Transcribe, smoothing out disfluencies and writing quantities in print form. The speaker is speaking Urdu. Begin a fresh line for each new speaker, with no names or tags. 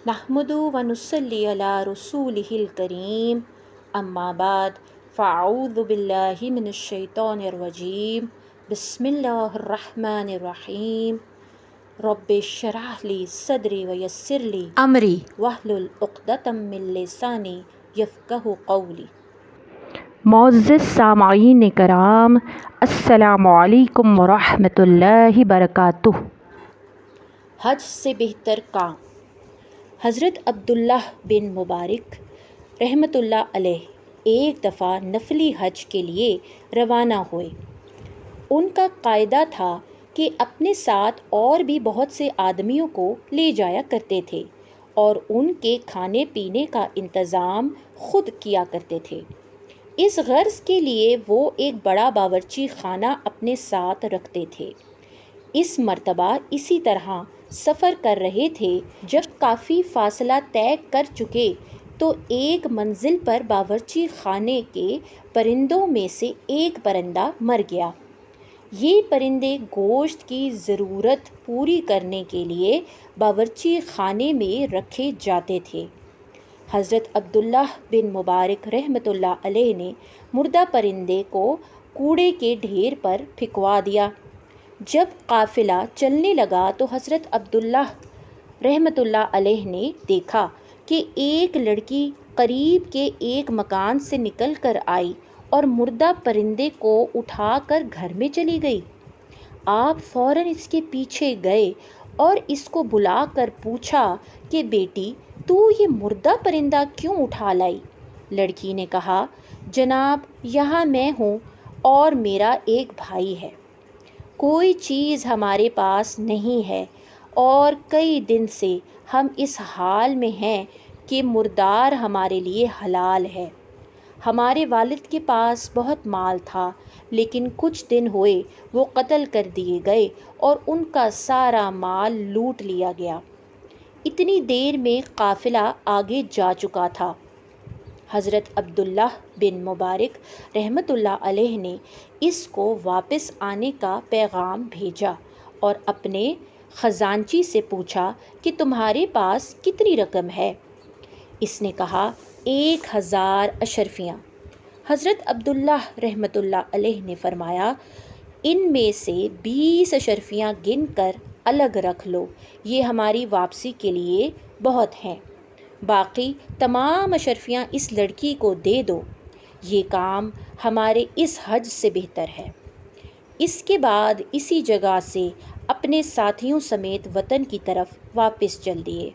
نحمدہ و نصلی علی رسولہ الکریم، اما بعد فاعوذ باللہ من الشیطان الرجیم، بسم اللہ الرحمن الرحیم۔ رب اشرح لی صدری ویسر لی امری واحلل عقدۃ من لسانی یفقہوا قولی۔ معزز سامعین کرام، السلام علیکم ورحمۃ اللہ وبرکاتہ۔ حج سے بہتر کام۔ حضرت عبداللہ بن مبارک رحمۃ اللہ علیہ ایک دفعہ نفلی حج کے لیے روانہ ہوئے۔ ان کا قاعدہ تھا کہ اپنے ساتھ اور بھی بہت سے آدمیوں کو لے جایا کرتے تھے اور ان کے کھانے پینے کا انتظام خود کیا کرتے تھے۔ اس غرض کے لیے وہ ایک بڑا باورچی خانہ اپنے ساتھ رکھتے تھے۔ اس مرتبہ اسی طرح سفر کر رہے تھے، جب کافی فاصلہ طے کر چکے تو ایک منزل پر باورچی خانے کے پرندوں میں سے ایک پرندہ مر گیا۔ یہ پرندے گوشت کی ضرورت پوری کرنے کے لیے باورچی خانے میں رکھے جاتے تھے۔ حضرت عبداللہ بن مبارک رحمۃ اللہ علیہ نے مردہ پرندے کو کوڑے کے ڈھیر پر پھینکوا دیا۔ جب قافلہ چلنے لگا تو حضرت عبداللہ رحمۃ اللہ علیہ نے دیکھا کہ ایک لڑکی قریب کے ایک مکان سے نکل کر آئی اور مردہ پرندے کو اٹھا کر گھر میں چلی گئی۔ آپ فوراً اس کے پیچھے گئے اور اس کو بلا کر پوچھا کہ بیٹی، تو یہ مردہ پرندہ کیوں اٹھا لائی؟ لڑکی نے کہا، جناب، یہاں میں ہوں اور میرا ایک بھائی ہے۔ کوئی چیز ہمارے پاس نہیں ہے اور کئی دن سے ہم اس حال میں ہیں کہ مردار ہمارے لیے حلال ہے۔ ہمارے والد کے پاس بہت مال تھا، لیکن کچھ دن ہوئے وہ قتل کر دیے گئے اور ان کا سارا مال لوٹ لیا گیا۔ اتنی دیر میں قافلہ آگے جا چکا تھا۔ حضرت عبداللہ بن مبارک رحمۃ اللہ علیہ نے اس کو واپس آنے کا پیغام بھیجا اور اپنے خزانچی سے پوچھا کہ تمہارے پاس کتنی رقم ہے؟ اس نے کہا، 1000 اشرفیاں۔ حضرت عبداللہ رحمۃ اللہ علیہ نے فرمایا، ان میں سے 20 اشرفیاں گن کر الگ رکھ لو، یہ ہماری واپسی کے لیے بہت ہیں۔ باقی تمام اشرفیاں اس لڑکی کو دے دو، یہ کام ہمارے اس حج سے بہتر ہے۔ اس کے بعد اسی جگہ سے اپنے ساتھیوں سمیت وطن کی طرف واپس چل دیے۔